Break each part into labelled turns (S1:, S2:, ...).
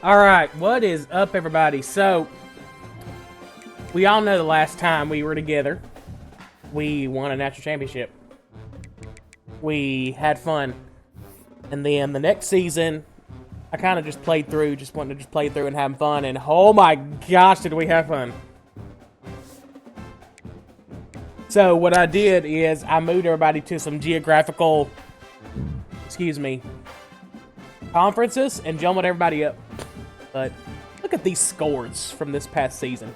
S1: Alright, what is up, everybody? So, we all know the last time we were together, we won a national championship. We had fun. And then the next season, I kind of just played through, just wanted to just play through and have fun. And oh my gosh, did we have fun. So, what I did is I moved everybody to some geographical, conferences and jumbled everybody up. But look at these scores from this past season.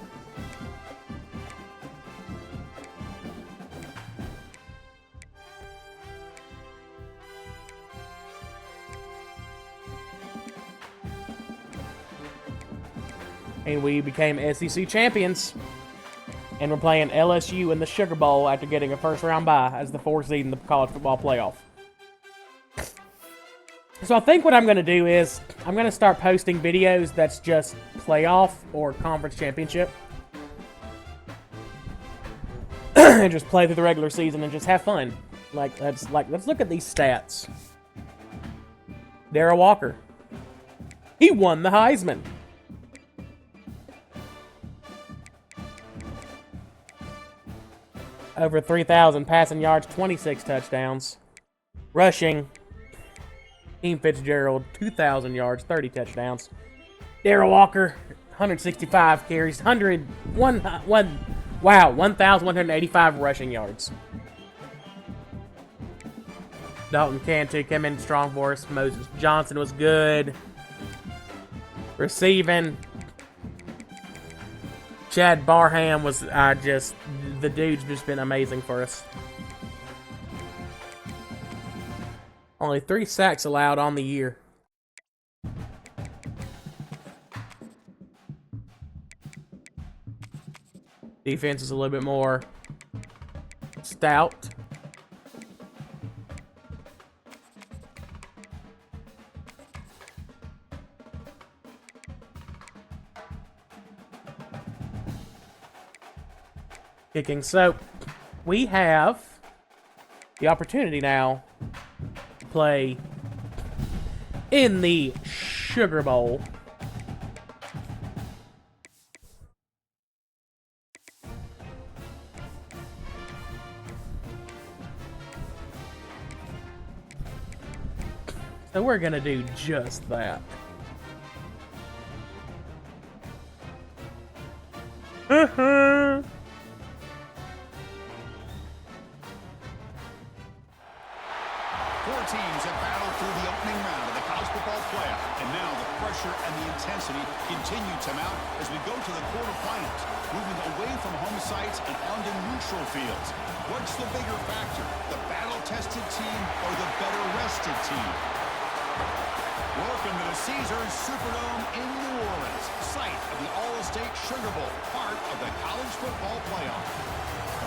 S1: And we became SEC champions. And we're playing LSU in the Sugar Bowl after getting a first-round bye as the 4th seed in the college football playoff. So I think what I'm going to do is I'm going to start posting videos that's just playoff or conference championship. And just play through the regular season and just have fun. Let's look at these stats. Darrell Walker. He won the Heisman. Over 3,000 passing yards, 26 touchdowns. Rushing. Team Fitzgerald, 2,000 yards, 30 touchdowns. Darrell Walker, 165 carries, 1,185 rushing yards. Dalton Cantu came in strong for us. Moses Johnson was good. Receiving. Chad Barham was the dude's just been amazing for us. Only 3 sacks allowed on the year. Defense is a little bit more stout. Kicking. So, we have the opportunity now play in the Sugar Bowl. So we're gonna do just that.
S2: Four teams have battled through the opening round of the college football playoff, and now the pressure and the intensity continue to mount as we go to the quarterfinals, moving away from home sites and onto neutral fields. What's the bigger factor, the battle-tested team or the better-rested team? Welcome to the Caesars Superdome in New Orleans, site of the All-State Sugar Bowl, part of the college football playoff.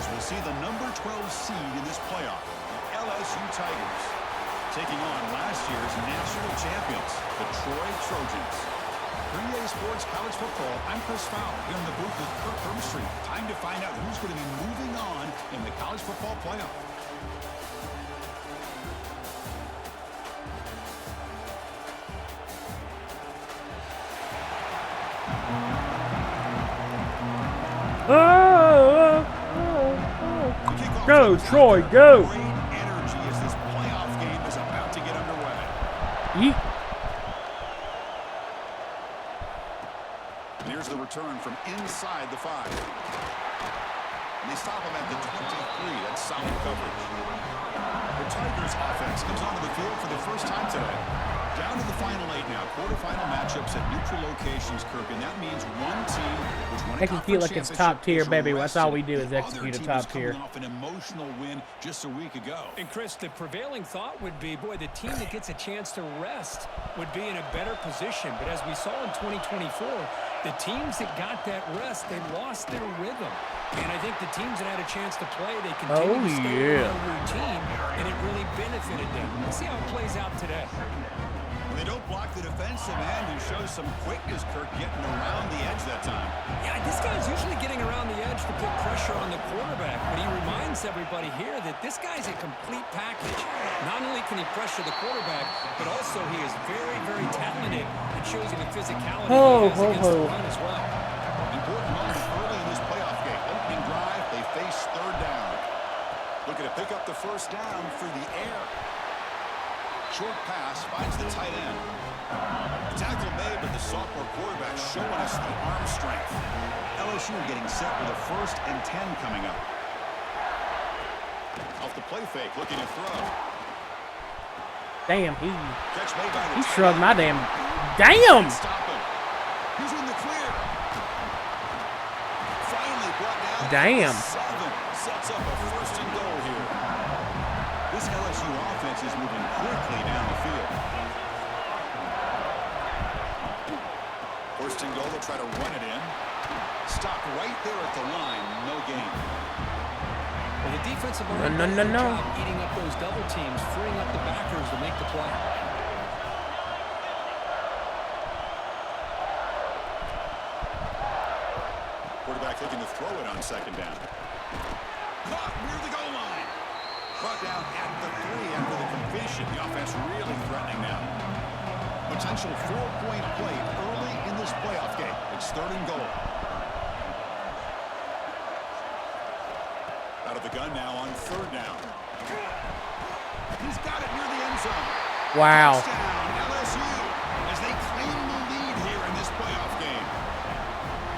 S2: As we'll see the number 12 seed in this playoff, the LSU Tigers, taking on last year's national champions, the Troy Trojans. 3A Sports College Football, I'm Chris Fowler, here in the booth with Kirk Hermstreet. Time to find out who's going to be moving on in the college football playoff.
S1: Go, Troy, go!
S2: And here's the return from inside the 5. And they stop him at the 23. That's solid coverage. The Tigers offense comes onto the field for the first time today. Down to the final 8 now. Quarterfinal matchups at neutral locations, Kirk, and that means one team which won a
S1: Make it feel like it's top tier, baby. That's all we do is
S2: the
S1: execute a
S2: other
S1: top
S2: team is
S1: tier.
S2: coming off an emotional win just a week ago.
S3: And Chris, the prevailing thought would be, boy, the team that gets a chance to rest would be in a better position. But as we saw in 2024, the teams that got that rest, they lost their rhythm. And I think the teams that had a chance to play, they continued to stay in a routine, and it really benefited them. Let's see how it plays out today.
S2: When they don't block the defense, defensive end who shows some quickness, Kirk, getting around the edge that time.
S3: Yeah, this guy's usually getting around the edge to put pressure on the quarterback, but he reminds everybody here that this guy's a complete package. Not only can he pressure the quarterback, but also he is very, very talented. It shows you the physicality he has against the run as well.
S2: Important moment early in this playoff game. Opening drive, they face third down. Looking to pick up the first down through the air. Short pass finds the tight end. The tackle made, but the sophomore quarterback showing us the arm strength. LSU getting set with a 1st and 10 coming up. Off the play fake, looking to throw.
S1: Damn,
S2: Catch made by the
S1: he
S2: tight
S1: shrugged
S2: end.
S1: my damn. Damn!
S2: Stop him. He's in the clear. Finally brought down.
S1: Damn.
S2: 7 sets up a 1st and goal here. This LSU offense is moving quickly down the field. 1st and goal, they'll try to run it in. Stop right there at the line, no gain.
S3: Well, the defensive line does a good job eating up those double teams, freeing up the backers to make the play.
S2: Quarterback looking to throw it on 2nd down. Caught near the goal line. Brought down at the 3 after the completion. The offense really threatening now. Potential 4-point play early in this playoff game. It's 3rd and goal. Out of the gun now on 3rd down. He's got it near the end zone.
S1: Wow.
S2: Touchdown, LSU, as they claim the lead here in this playoff game.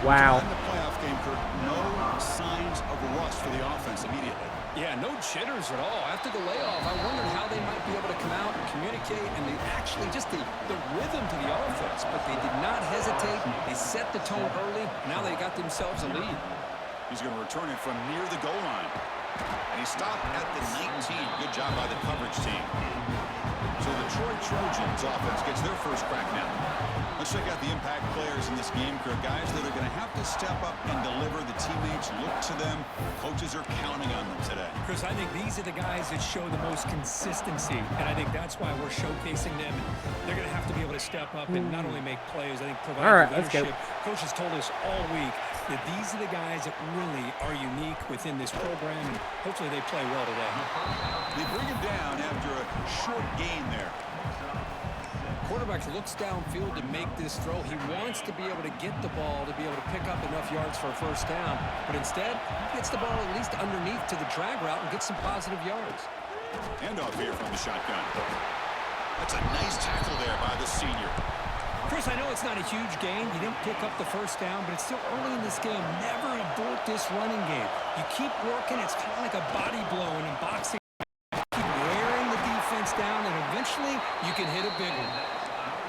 S1: Wow.
S2: In the playoff game, Kirk, no signs of rust for the offense immediately.
S3: Yeah, no jitters at all. After the layoff, I wondered how they might be able to come out and communicate and actually just the rhythm to the offense. But they did not hesitate. They set the tone early. Now they got themselves a lead.
S2: He's going to return it from near the goal line. And he stopped at the 19. Good job by the coverage team. So the Troy Trojans offense gets their first crack now. Let's check out the impact players in this game, Kirk. Guys that are going to have to step up and deliver. The teammates look to them. Coaches are counting on them today.
S3: Chris, I think these are the guys that show the most consistency, and I think that's why we're showcasing them. They're going to have to be able to step up and not only make plays, I think provide
S1: All right,
S3: leadership.
S1: let's go.
S3: Coach has told us all week that these are the guys that really are unique within this program, and hopefully they play well today.
S2: They bring him down after a short gain there.
S3: Quarterback looks downfield to make this throw. He wants to be able to get the ball to be able to pick up enough yards for a first down, but instead he gets the ball at least underneath to the drag route and gets some positive yards.
S2: Handoff here from the shotgun. That's a nice tackle there by the senior.
S3: Chris, I know it's not a huge gain. You didn't pick up the first down, but it's still early in this game. Never abort this running game. You keep working. It's kind of like a body blow in boxing. Keep wearing the defense down, and eventually you can hit a big one.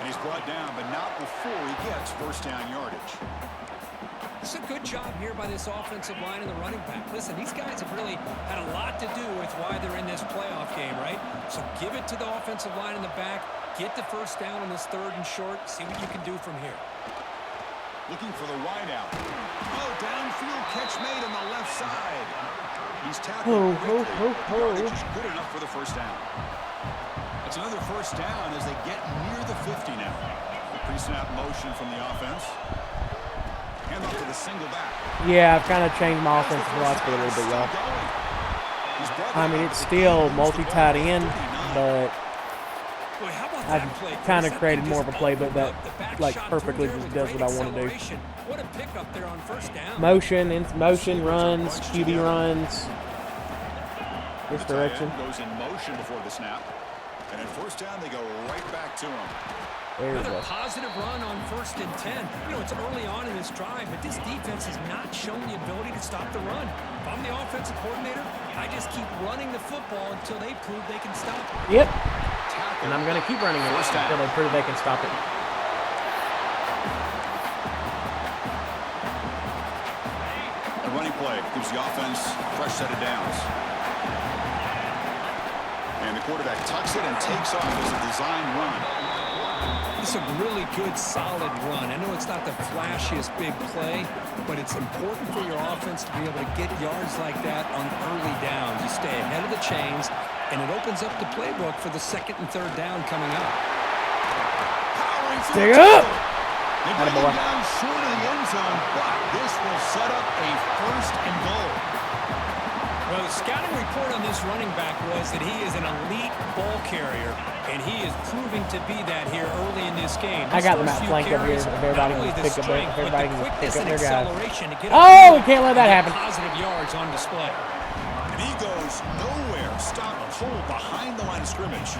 S2: And he's brought down, but not before he gets first down yardage.
S3: It's a good job here by this offensive line and the running back. Listen, these guys have really had a lot to do with why they're in this playoff game, right? So give it to the offensive line in the back. Get the first down on this 3rd and short. See what you can do from here.
S2: Looking for the wide out. Oh, downfield catch made on the left side. He's tackled quickly. Yardage is good enough for the first down. It's another first down as they get near the 50 now. Pre-snap motion from the offense. Hand off to the single back.
S1: Yeah, I've kind of changed my offensive philosophy a little bit, y'all. I mean, it's still multi-tight end, but I've kind of created more of a playbook that, like, perfectly just does what I want to do.
S3: What a pickup there on first down.
S1: Motion runs, QB runs. This direction.
S2: Goes in motion before the snap. And at first down, they go right back to him.
S1: There we
S3: Another
S1: go.
S3: positive run on 1st and 10. You know, it's early on in this drive, but this defense has not shown the ability to stop the run. If I'm the offensive coordinator, I just keep running the football until they prove they can stop it.
S1: Yep. And I'm going to keep running it until they prove they can stop it.
S2: A running play gives the offense a fresh set of downs. And the quarterback tucks it and takes off as a design run.
S3: It's a really good, solid run. I know it's not the flashiest big play, but it's important for your offense to be able to get yards like that on early downs. You stay ahead of the chains, and it opens up the playbook for the 2nd and 3rd down coming up.
S2: Powering points.
S1: Dig up!
S2: They bring him down short of the end zone, but this will set up a 1st and goal.
S3: Well, the scouting report on this running back was that he is an elite ball carrier, and he is proving to be that here early in this game.
S1: I got them outflanked over here. If everybody can just pick up their guys. Oh, we can't let that happen.
S3: Positive yards on display.
S2: And he goes nowhere. Stop cold behind the line of scrimmage.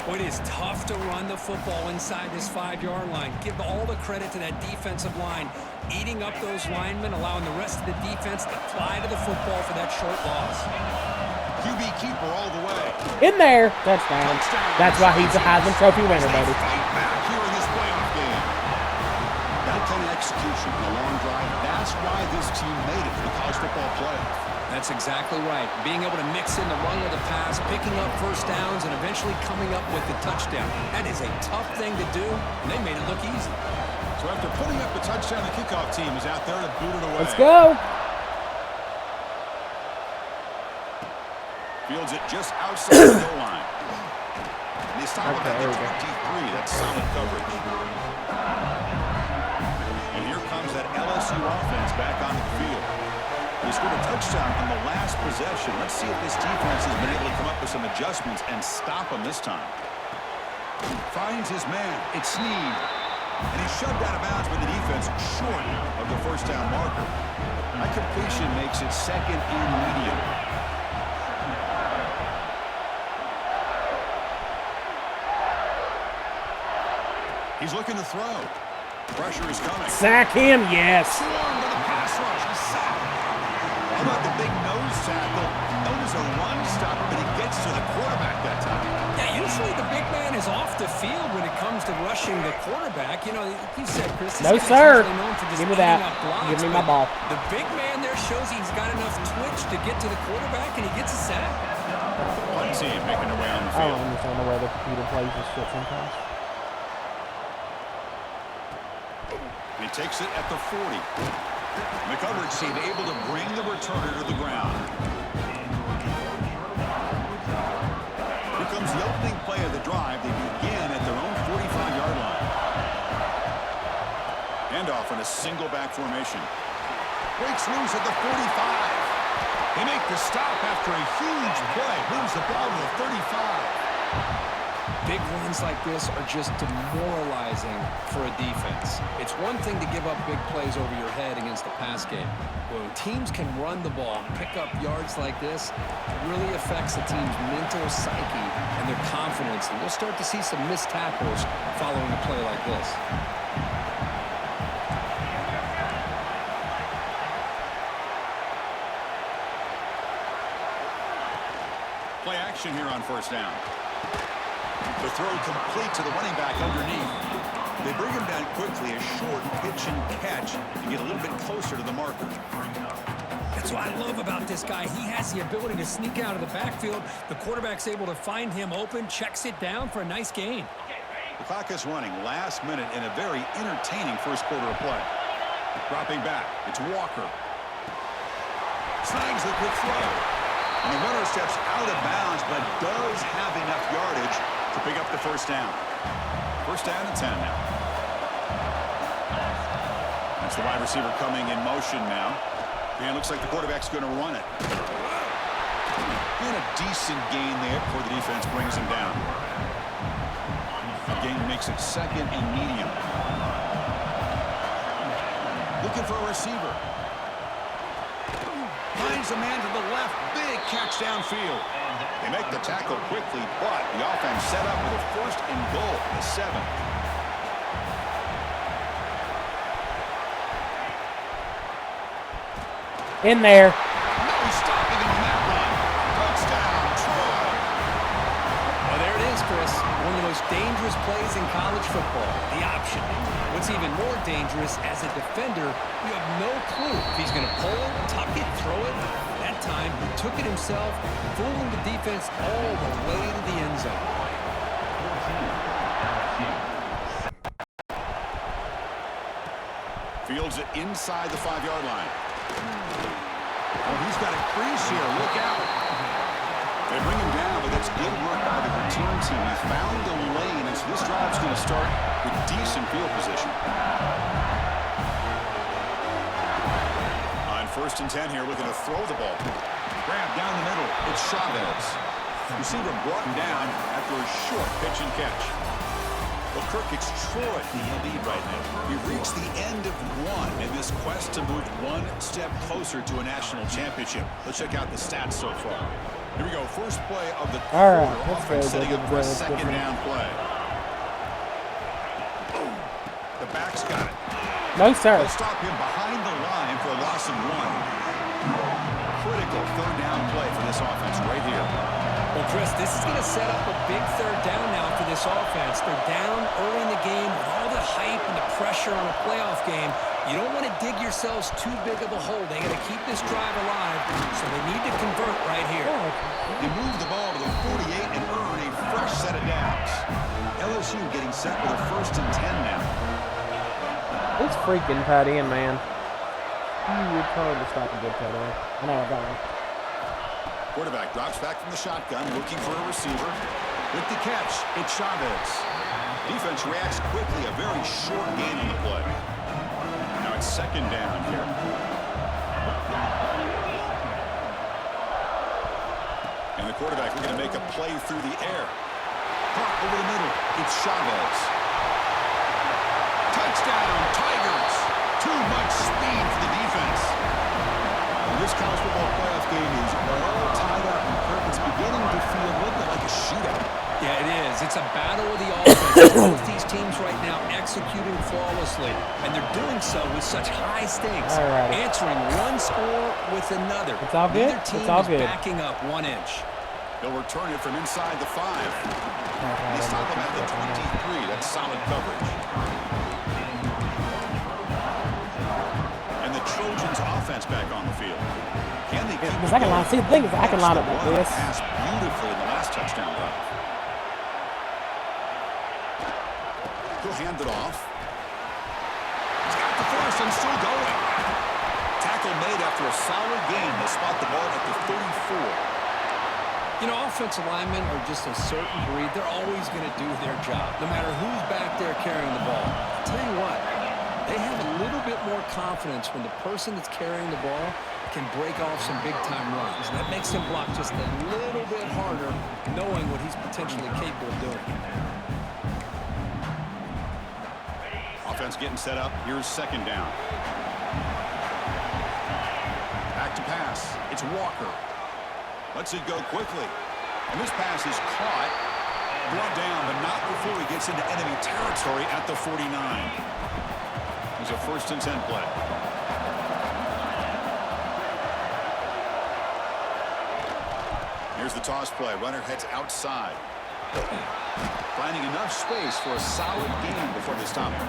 S3: It is tough to run the football inside this 5-yard line. Give all the credit to that defensive line, eating up those linemen, allowing the rest of the defense to fly to the football for that short loss.
S2: QB keeper all the way.
S1: In there. Touchdown. That's why he's a Heisman Trophy winner, baby.
S2: Fight back here in this playoff game. That kind of execution in a long drive, that's why this team made it to the college football playoff.
S3: That's exactly right. Being able to mix in the run of the pass, picking up first downs, and eventually coming up with the touchdown. That is a tough thing to do, and they made it look easy.
S2: So after putting up the touchdown, the kickoff team is out there to boot it away.
S1: Let's go.
S2: Fields it just outside the goal line. And they stop at the 23. That's solid coverage. And here comes that LSU offense back onto the field. They scored a touchdown on the last possession. Let's see if this defense has been able to come up with some adjustments and stop them this time. Finds his man. It's Snead. And he's shoved out of bounds with the defense short of the first down marker. That completion makes it 2nd and medium. He's looking to throw. Pressure is coming.
S1: Sack him, yes.
S2: Swarmed to the pass rush. He's sacked. How about the big nose tackle? Known as a run stopper, but he gets to the quarterback that time.
S3: Yeah, usually the big man is off the field when it comes to rushing the quarterback. You know, you said, Chris,
S1: no, sir. Give me that. Give me my ball.
S3: The big man there shows he's got enough twitch to get to the quarterback, and he gets a sack.
S2: Punt team making their way on the field.
S1: I don't understand the way the computer plays this shit sometimes.
S2: And he takes it at the 40. And the coverage team able to bring the returner to the ground. Here comes the opening play of the drive. They begin at their own 45-yard line. Handoff in a single back formation. Breaks loose at the 45. They make the stop after a huge play. Moves the ball to the 35.
S3: Big runs like this are just demoralizing for a defense. It's one thing to give up big plays over your head against the pass game. But when teams can run the ball and pick up yards like this, it really affects the team's mental psyche and their confidence. And you'll start to see some missed tackles following a play like this.
S2: Play action here on first down. The throw complete to the running back underneath. They bring him down quickly, a short pitch and catch to get a little bit closer to the marker.
S3: That's what I love about this guy. He has the ability to sneak out of the backfield. The quarterback's able to find him open, checks it down for a nice gain.
S2: The clock is running last minute in a very entertaining first quarter of play. Dropping back, it's Walker. Snags the quick throw. And the runner steps out of bounds, but does have enough yardage to pick up the first down. First down and 10 now. That's the wide receiver coming in motion now. And it looks like the quarterback's going to run it. And a decent gain there before the defense brings him down. The gain makes it 2nd and medium. Looking for a receiver. Finds a man to the left. Big catch downfield. They make the tackle quickly, but the offense set up with a 1st and goal at the 7.
S1: In there.
S2: No stopping him on that run. Touchdown, Troy.
S3: Well, there it is, Chris. One of the most dangerous plays in college football. The option. What's even more dangerous, as a defender, you have no clue if he's going to pull it, tuck it, throw it. That time, he took it himself, fooling the defense all the way to the end zone.
S2: Fields it inside the 5-yard line. Oh, he's got a crease here. Look out. They bring him down, but that's good work by the return team. He found the lane, and so this drive's going to start decent field position. On 1st and 10 here, looking to throw the ball. Grab down the middle. It's Chavez. Receiver brought down after a short pitch and catch. Well, Kirk, it's Troy in the lead right now. We've reached the end of one in this quest to move one step closer to a national championship. Let's check out the stats so far. Here we go. First play of the quarter. Offense setting up for a second down play. The back's got it.
S1: No, sir.
S2: They'll stop him behind the line for a loss of 1. Critical 3rd down play for this offense right here.
S3: Well, Chris, this is going to set up a big 3rd down now for this offense. They're down early in the game with all the hype and the pressure on a playoff game. You don't want to dig yourselves too big of a hole. They got to keep this drive alive, so they need to convert right here.
S2: They move the ball to the 48 and earn a fresh set of downs. LSU getting set with a 1st and 10 now.
S1: It's freaking tight end, man. You would probably stop a good tight end. I know, I got one.
S2: Quarterback drops back from the shotgun, looking for a receiver. With the catch, it's Chavez. Defense reacts quickly, a very short gain on the play. Now it's 2nd down here. And the quarterback looking to make a play through the air. Caught over the middle, it's Chavez. Touchdown, Tigers! Too much speed for the defense. This college football playoff game is all tied up, and Kirk, it's beginning to feel a little bit like a shootout.
S3: Yeah, it is. It's a battle of the offense. Both these teams right now executing flawlessly, and they're doing so with such high stakes. Answering one score with another.
S1: It's all good.
S3: Neither team
S1: It's all
S3: is
S1: good.
S3: backing up 1 inch.
S2: They'll return it from inside the 5. They stop him at the 23. That's solid coverage. And the Trojans offense back on the field. Can they keep
S1: Because I can line. See, the thing is, I can line up like this.
S2: Passed beautifully in the last touchdown drive. He'll hand it off. He's got the force and still going. Tackle made after a solid gain. They'll spot the ball at the 34.
S3: You know, offensive linemen are just a certain breed. They're always going to do their job, no matter who's back there carrying the ball. I'll tell you what, they have a little bit more confidence when the person that's carrying the ball can break off some big-time runs. And that makes him block just a little bit harder, knowing what he's potentially capable of doing.
S2: Offense getting set up. Here's 2nd down. Back to pass. It's Walker. Lets it go quickly. And this pass is caught. Brought down, but not before he gets into enemy territory at the 49. There's a 1st and 10 play. Here's the toss play. Runner heads outside. Finding enough space for a solid gain before they stop him.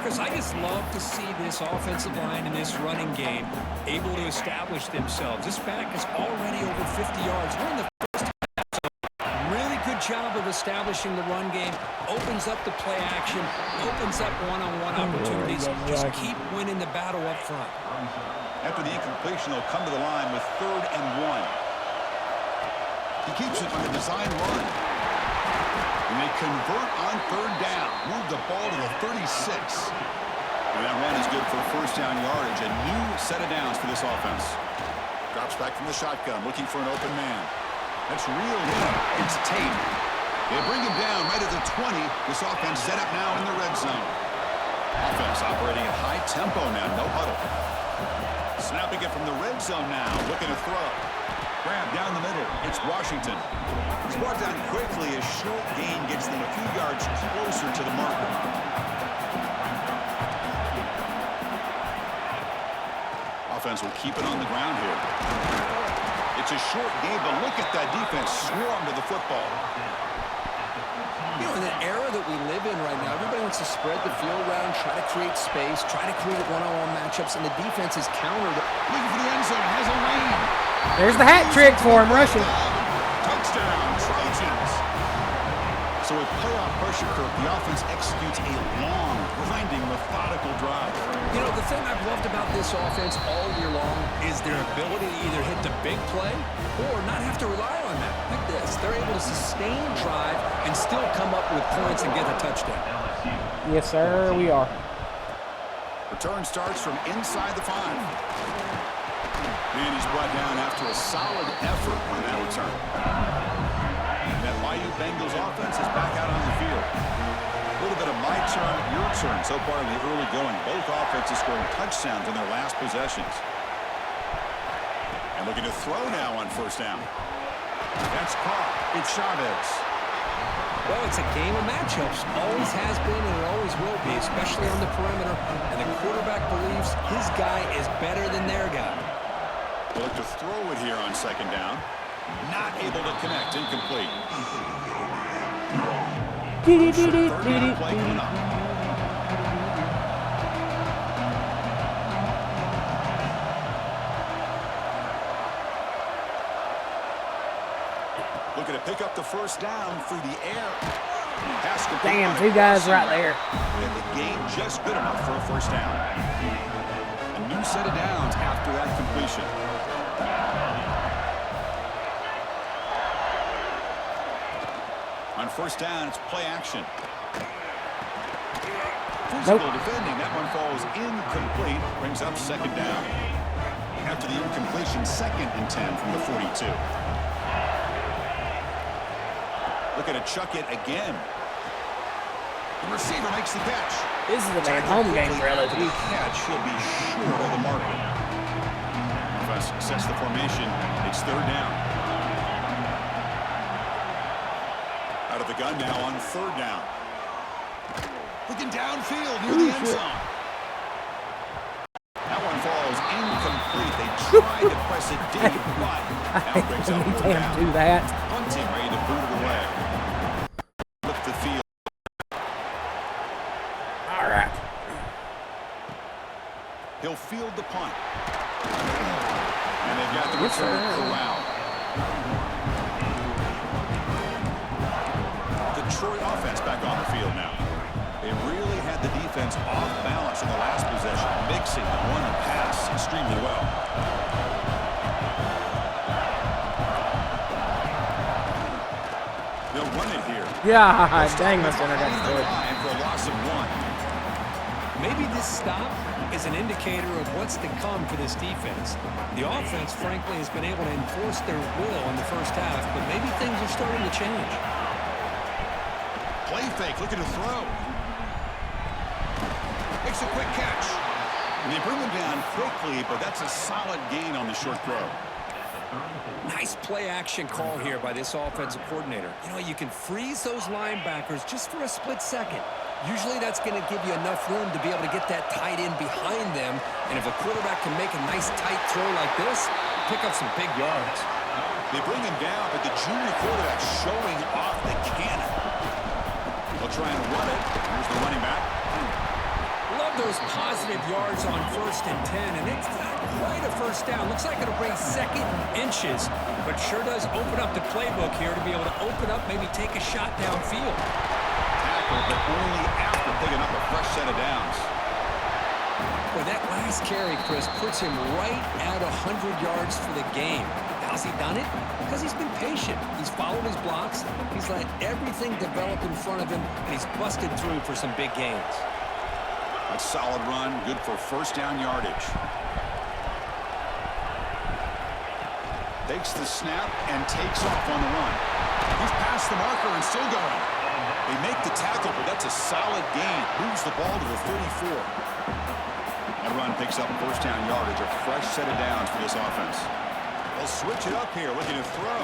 S3: Chris, I just love to see this offensive line in this running game able to establish themselves. This back is already over 50 yards. We're in the first half. Really good job of establishing the run game. Opens up the play action. Opens up one-on-one opportunities. Just keep winning the battle up front.
S2: After the incompletion, they'll come to the line with 3rd and 1. He keeps it on a design run. And they convert on 3rd down. Move the ball to the 36. And that run is good for 1st down yardage. A new set of downs for this offense. Drops back from the shotgun, looking for an open man. That's reeled in. It's Tate. They bring him down right at the 20. This offense set up now in the red zone. Offense operating at high tempo now. No huddle. Snapping it from the red zone now. Looking to throw. Grab down the middle. It's Washington. He's brought down quickly. A short gain gets them a few yards closer to the marker. Offense will keep it on the ground here. It's a short game, but look at that defense swarm to the football.
S3: You know, in the era that we live in right now, everybody wants to spread the field around, try to create space, try to create one-on-one matchups, and the defense is countered.
S2: Looking for the end zone, has a lane.
S1: There's the hat trick for him, rushing.
S2: Touchdown, Trojans. So with playoff pressure, Kirk, the offense executes a long, grinding, methodical drive.
S3: You know, the thing I've loved about this offense all year long is their ability to either hit the big play or not have to rely on that. Like this, they're able to sustain drive and still come up with points and get a touchdown.
S1: Yes, sir, we are.
S2: Return starts from inside the 5. And he's brought down after a solid effort on that return. And that Bayou Bengals offense is back out on the field. A little bit of my turn, your turn so far in the early going. Both offenses scoring touchdowns in their last possessions. And looking to throw now on first down. That's caught. It's Chavez.
S3: Well, it's a game of matchups. Always has been and it always will be, especially on the perimeter. And the quarterback believes his guy is better than their guy.
S2: Look to throw it here on second down. Not able to connect. Incomplete. Third down play coming up. Looking to pick up the first down through the air.
S1: Damn, 2 guys right there.
S2: And the gain just good enough for a first down. A new set of downs after that completion. On first down, it's play action. Physical defending. That one falls incomplete. Brings up second down. After the incompletion, 2nd and 10 from the 42. Looking to chuck it again. The receiver makes the catch.
S1: This is a bad home game for LSU.
S2: The catch will be short of the marker. Offense sets the formation. It's third down. Out of the gun now on third down. Looking downfield near the end zone. That one falls incomplete. They tried to press it deep, but now brings up third down.
S1: Do that.
S2: Punting ready to boot it away. Flip the field.
S1: All right.
S2: He'll field the punt. And they've got the return corral. The Detroit offense back on the field now. They really had the defense off balance in the last possession, mixing the run and pass extremely well. They'll run it here.
S1: Yeah, dang, my center got destroyed.
S2: For a loss of 1.
S3: Maybe this stop is an indicator of what's to come for this defense. The offense, frankly, has been able to enforce their will in the first half, but maybe things are starting to change.
S2: Play fake, looking to throw. Makes a quick catch. And they bring him down quickly, but that's a solid gain on the short throw.
S3: Nice play action call here by this offensive coordinator. You know, you can freeze those linebackers just for a split second. Usually that's going to give you enough room to be able to get that tight end behind them. And if a quarterback can make a nice tight throw like this, pick up some big yards.
S2: They bring him down, but the junior quarterback showing off the cannon. They'll try and run it. Here's the running back.
S3: Love those positive yards on 1st and 10, and it's not quite a first down. Looks like it'll bring 2nd inches, but sure does open up the playbook here to be able to open up, maybe take a shot downfield.
S2: Tackle, but only after picking up a fresh set of downs.
S3: Well, that last carry, Chris, puts him right at 100 yards for the game. How's he done it? Because he's been patient. He's followed his blocks. He's let everything develop in front of him, and he's busted through for some big gains.
S2: A solid run, good for first down yardage. Takes the snap and takes off on the run. He's past the marker and still going. They make the tackle, but that's a solid gain. Moves the ball to the 34. That run picks up first down yardage, a fresh set of downs for this offense. They'll switch it up here, looking to throw.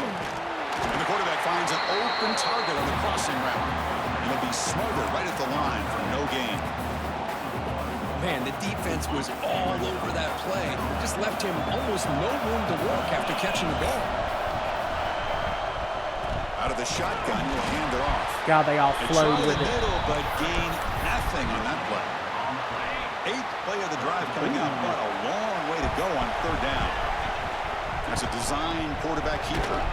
S2: And the quarterback finds an open target on the crossing route. And he'll be smothered right at the line for no gain.
S3: Man, the defense was all over that play. Just left him almost no room to work after catching the ball.
S2: Out of the shotgun, he'll hand it off.
S1: God, they all flowed with it.
S2: Middle, but gain nothing on that play. 8th play of the drive coming up, but a long way to go on third down. That's a design quarterback keeper.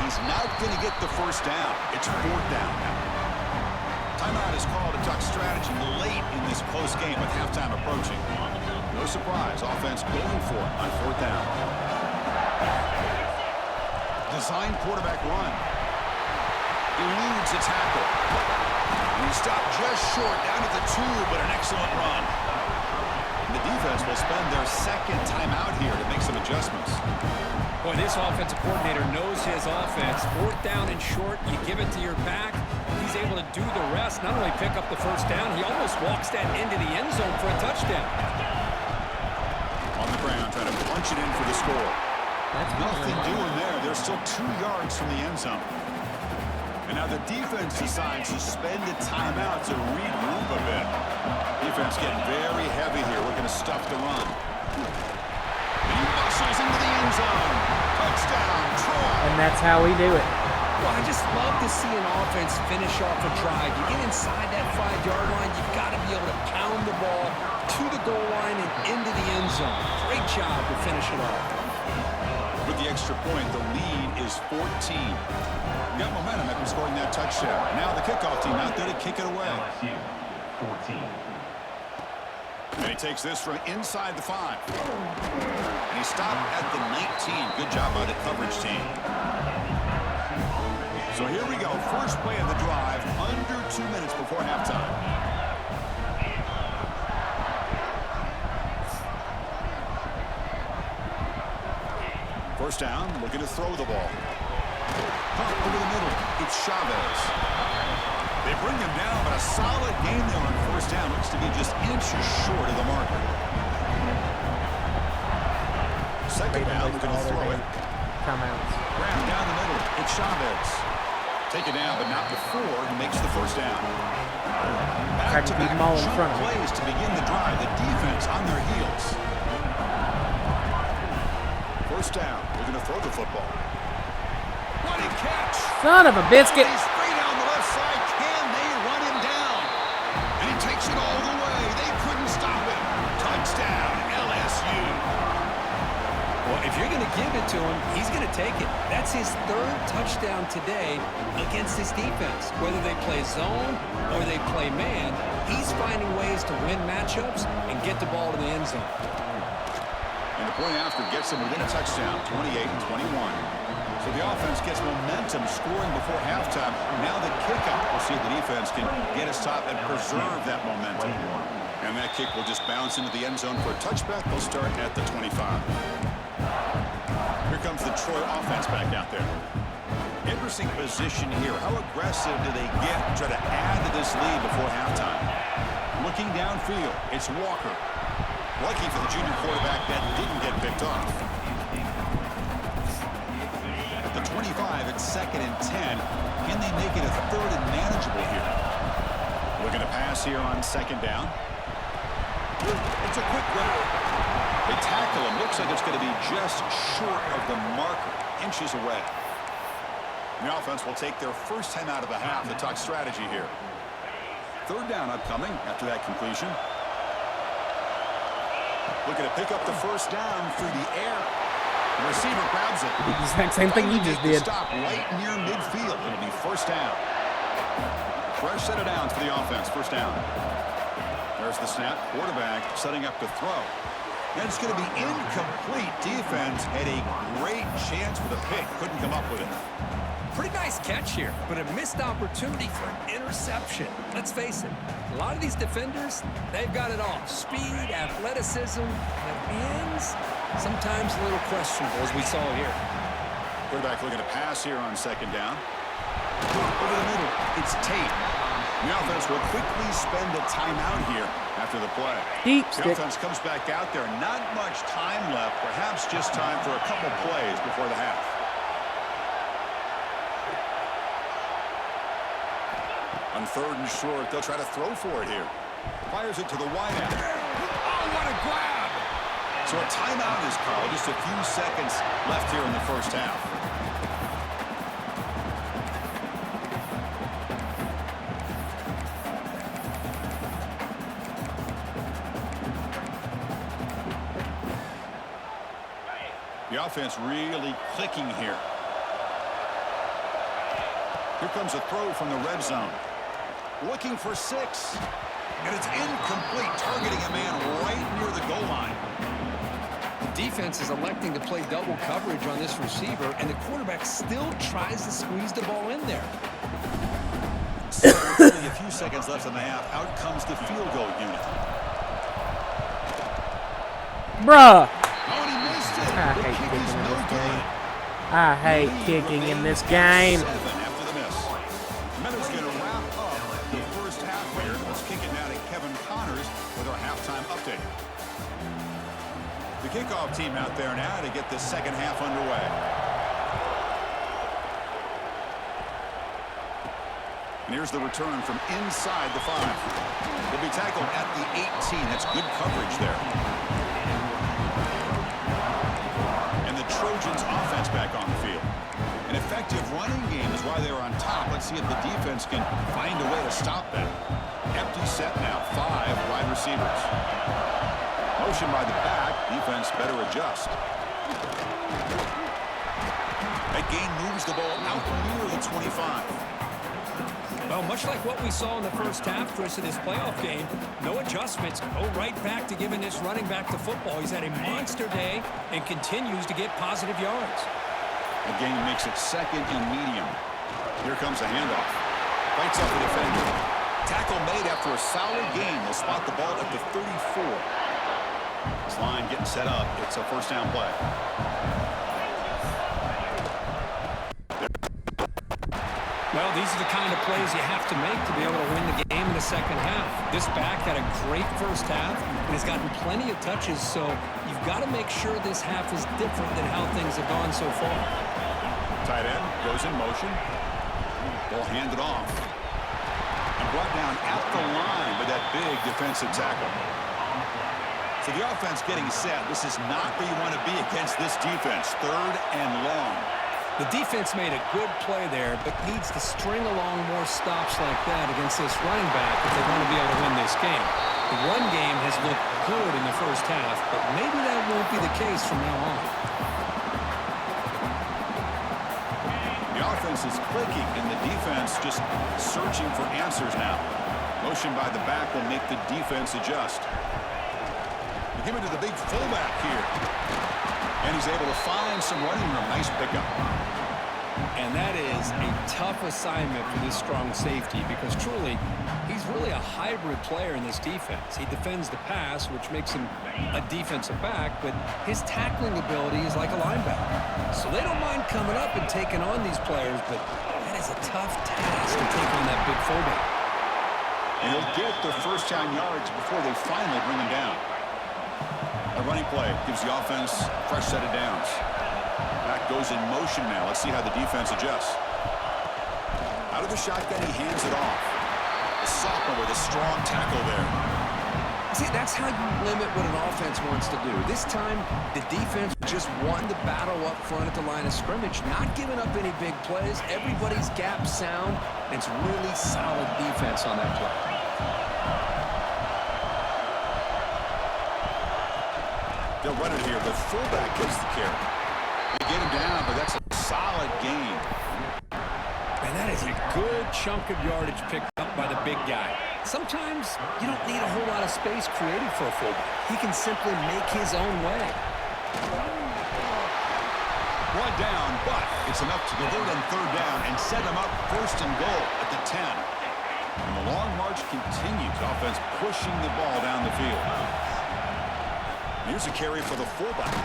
S2: He's not going to get the first down. It's 4th down now. Timeout is called to talk strategy late in this close game with halftime approaching. No surprise, offense going for it on 4th down. Design quarterback run. Eludes a tackle. And He stopped just short, down at the 2, but an excellent run. And the defense will spend their second timeout here to make some adjustments.
S3: Boy, this offensive coordinator knows his offense. 4th down and short, you give it to your back. He's able to do the rest, not only pick up the first down, he almost walks that into the end zone for a touchdown.
S2: On the ground, trying to punch it in for the score.
S1: That's
S2: nothing doing there. They're still 2 yards from the end zone. And now the defense decides to spend a timeout to regroup a bit. Defense getting very heavy here, looking to stuff the run. And he muscles into the end zone. Touchdown, Troy.
S1: And that's how we do it.
S3: Well, I just love to see an offense finish off a drive. You get inside that 5-yard line, you've got to be able to pound the ball to the goal line and into the end zone. Great job to finish it off.
S2: With the extra point, the lead is 14. Got momentum after scoring that touchdown. Now the kickoff team out there to kick it away.
S4: LSU 14.
S2: And he takes this from inside the 5. And he stopped at the 19. Good job by the coverage team. So here we go. First play of the drive, under 2 minutes before halftime. First down, looking to throw the ball. Pump over the middle. It's Chavez. They bring him down, but a solid game there on first down. Looks to be just inches short of the marker. Second down, looking to throw it.
S1: Timeouts.
S2: Graham down the middle. It's Chavez. Take it down, but not before he makes the first down. Back-to-back short plays to begin the drive. The defense on their heels. First down. They're going to throw the football. What a catch!
S1: Son of a biscuit.
S2: He's free down the left side. Can they run him down? And he takes it all the way. They couldn't stop him. Touchdown, LSU.
S3: Well, if you're going to give it to him, he's going to take it. That's his 3rd touchdown today against this defense. Whether they play zone or they play man, he's finding ways to win matchups and get the ball to the end zone.
S2: And the point after gets him within a touchdown, 28-21. So the offense gets momentum scoring before halftime. Now the kickoff. We'll see if the defense can get a stop and preserve that momentum. And that kick will just bounce into the end zone for a touchback. They'll start at the 25. Here comes the Troy offense back out there. Interesting position here. How aggressive do they get to try to add to this lead before halftime? Looking downfield, it's Walker. Lucky for the junior quarterback that didn't get picked off. At the 25, it's 2nd and 10. Can they make it a 3rd and manageable here? Looking to pass here on 2nd down. It's a quick grab. They tackle him. Looks like it's going to be just short of the marker, inches away. The offense will take their first time out of the half to talk strategy here. 3rd down upcoming after that completion. Looking to pick up the first down through the air. The receiver grabs it.
S1: The exact same thing you just did.
S2: Stop right near midfield. It'll be first down. Fresh set of downs for the offense. First down. There's the snap. Quarterback setting up to throw. And it's going to be incomplete. Defense had a great chance for the pick. Couldn't come up with it.
S3: Pretty nice catch here, but a missed opportunity for an interception. Let's face it, a lot of these defenders, they've got it all. Speed, athleticism, but hands, sometimes a little questionable, as we saw here.
S2: Quarterback looking to pass here on 2nd down. Over the middle, it's Tate. The offense will quickly spend a timeout here after the play. The offense comes back out there. Not much time left, perhaps just time for a couple plays before the half. On 3rd and short, they'll try to throw for it here. Fires it to the wideout. Oh, what a grab! So a timeout is called. Just a few seconds left here in the first half. The offense really clicking here. Here comes a throw from the red zone. Looking for 6. And it's incomplete, targeting a man right near the goal line.
S3: The defense is electing to play double coverage on this receiver, and the quarterback still tries to squeeze the ball in there.
S2: So only a few 2 seconds left in the half. Out comes the field goal unit.
S1: Bruh!
S2: Oh, and he missed it.
S1: I
S2: The
S1: hate
S2: kick
S1: kicking
S2: is
S1: in
S2: no
S1: this
S2: good.
S1: game. I hate kicking in this game.
S2: 7 after the miss. Meadows going to wrap up the first half here. Let's kick it now to Kevin Connors with our halftime update. The kickoff team out there now to get the second half underway. And here's the return from inside the 5. He'll be tackled at the 18. That's good coverage there. And the Trojans offense back on the field. An effective running game is why they were on top. Let's see if the defense can find a way to stop that. Empty set now. 5 wide receivers. Motion by the back. Defense better adjust. That gain moves the ball out near the 25.
S3: Well, much like what we saw in the first half, Chris, in this playoff game, no adjustments. Go right back to giving this running back to football. He's had a monster day and continues to get positive yards.
S2: The game makes it second and medium. Here comes a handoff. Fights up the defender. Tackle made after a solid game. They'll spot the ball at the 34. This line getting set up. It's a first down play.
S3: Well, these are the kind of plays you have to make to be able to win the game in the second half. This back had a great first half and has gotten plenty of touches, so you've got to make sure this half is different than how things have gone so far.
S2: Tight end goes in motion. Ball handed off. And brought down at the line with that big defensive tackle. So the offense getting set. This is not where you want to be against this defense. 3rd and long.
S3: The defense made a good play there, but needs to string along more stops like that against this running back if they want to be able to win this game. The run game has looked good in the first half, but maybe that won't be the case from now on.
S2: The offense is clicking, and the defense just searching for answers now. Motion by the back will make the defense adjust. They give it to the big fullback here. And he's able to find some running room. Nice pickup.
S3: And that is a tough assignment for this strong safety because truly, he's really a hybrid player in this defense. He defends the pass, which makes him a defensive back, but his tackling ability is like a linebacker. So they don't mind coming up and taking on these players, but that is a tough task to take on that big fullback.
S2: And he'll get the first down yards before they finally bring him down. A running play gives the offense a fresh set of downs. Back goes in motion now. Let's see how the defense adjusts. Out of the shotgun, he hands it off. The sophomore with a strong tackle there.
S3: See, that's how you limit what an offense wants to do. This time, the defense just won the battle up front at the line of scrimmage, not giving up any big plays. Everybody's gap sound, and it's really solid defense on that play.
S2: They'll run it here. The fullback gets the carry. They get him down, but that's a solid gain.
S3: And that is a good chunk of yardage picked up by the big guy. Sometimes you don't need a whole lot of space created for a fullback. He can simply make his own way.
S2: One down, but it's enough to convert on 3rd down and set him up 1st and goal at the 10. And the long march continues. Offense pushing the ball down the field. Here's a carry for the fullback.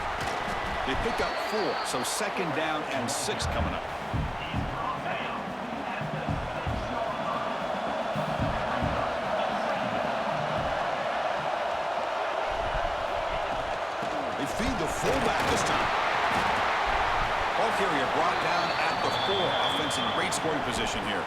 S2: They pick up 4, so 2nd down and 6 coming up. They feed the fullback this time. Ball carrier brought down at the 4. Offense in great scoring position here.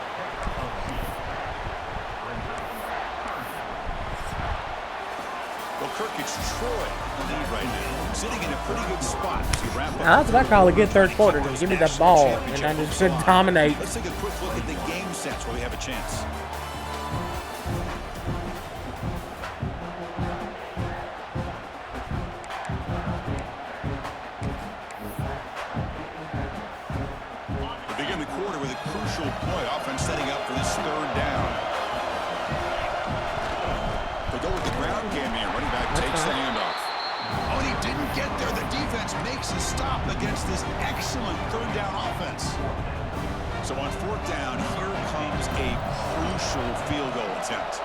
S2: Well, Kirk, it's Troy in the lead right now, sitting in a pretty good spot as you wrap up.
S1: That's what I call a good third quarter. Just give me the ball, and I just should dominate.
S2: Let's take a quick look at the game sets where we have a chance. We begin the quarter with a crucial play. Offense setting up for this 3rd down. They go with the ground game here. Running back takes the handoff. Oh, and he didn't get there. The defense makes a stop against this excellent 3rd down offense. So on 4th down, here comes a crucial field goal attempt.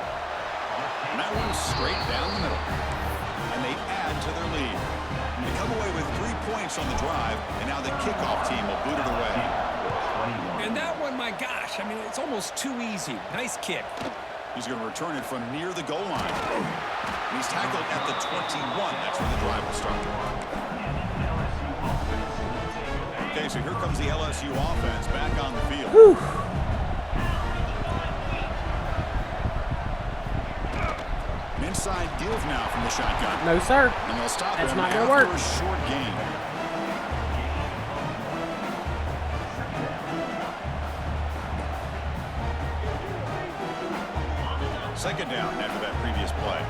S2: And that one is straight down the middle. And they add to their lead. They come away with 3 points on the drive, and now the kickoff team will boot it away.
S3: And that one, my gosh, I mean, it's almost too easy. Nice kick.
S2: He's going to return it from near the goal line. And he's tackled at the 21. That's where the drive will start. Okay, so here comes the LSU offense back on the field.
S1: Whew.
S2: An inside give now from the shotgun.
S1: No, sir.
S2: And they'll stop
S1: That's
S2: him
S1: not going to
S2: after
S1: work.
S2: a short gain. Second down after that previous play.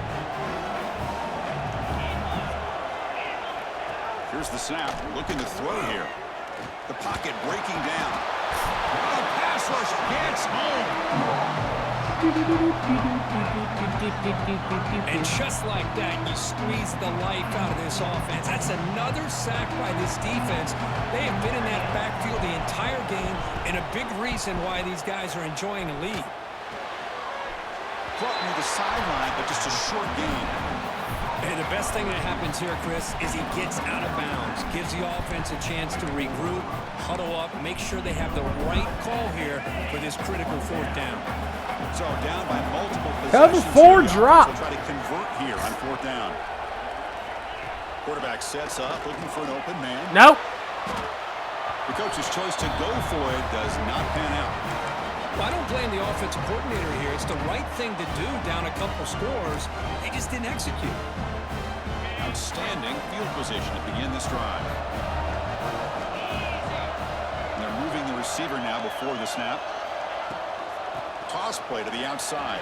S2: Here's the snap, looking to throw here. The pocket breaking down. Oh, pass rush gets home.
S3: And just like that, you squeeze the life out of this offense. That's another sack by this defense. They have been in that backfield the entire game, and a big reason why these guys are enjoying a lead.
S2: Caught near the sideline, but just a short gain.
S3: And the best thing that happens here, Chris, is he gets out of bounds, gives the offense a chance to regroup, huddle up, make sure they have the right call here for this critical 4th down.
S2: So down by multiple
S1: Cover
S2: possessions.
S1: 4 drop.
S2: So try to convert here on 4th down. Quarterback sets up, looking for an open man.
S1: Nope.
S2: The coach's choice to go for it does not pan out.
S3: Well, I don't blame the offensive coordinator here. It's the right thing to do down a couple scores. They just didn't execute.
S2: Outstanding field position to begin this drive. And they're moving the receiver now before the snap. Toss play to the outside.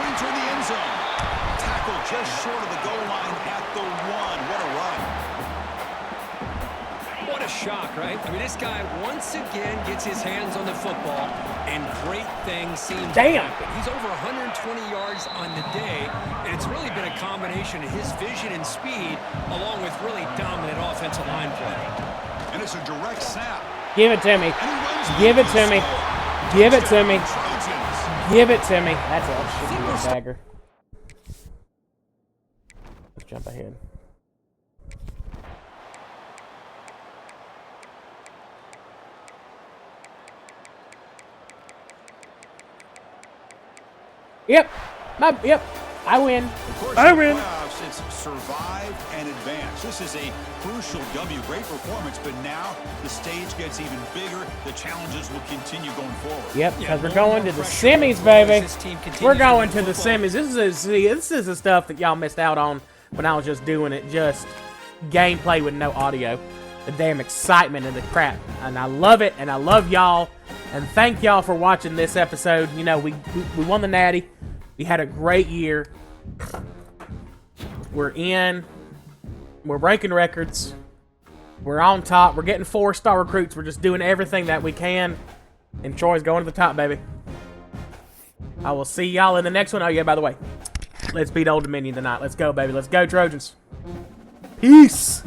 S2: Brings her in the end zone. Tackle just short of the goal line at the 1. What a run.
S3: What a shock, right? I mean, this guy once again gets his hands on the football, and great things seem to happen. He's over 120 yards on the day, and it's really been a combination of his vision and speed, along with really dominant offensive line play.
S2: And it's a direct snap.
S1: Give it to me. Give it to me. Give it to me. Give it to me. That's all. Should be a dagger. Let's jump ahead. Yep. Yep. I win. I win.
S2: It's survive and advance. This is a crucial W. Great performance, but now the stage gets even bigger. The challenges will continue going forward.
S1: Yep, because we're going to the semis, baby. We're going to the semis. This is the stuff that y'all missed out on when I was just doing it, just gameplay with no audio. The damn excitement and the crap. And I love it, and I love y'all. And thank y'all for watching this episode. You know, we won the Natty. We had a great year. We're in. We're breaking records. We're on top. We're getting 4-star recruits. We're just doing everything that we can. And Troy's going to the top, baby. I will see y'all in the next one. Oh, yeah, by the way. Let's beat Old Dominion tonight. Let's go, baby. Let's go, Trojans. Peace.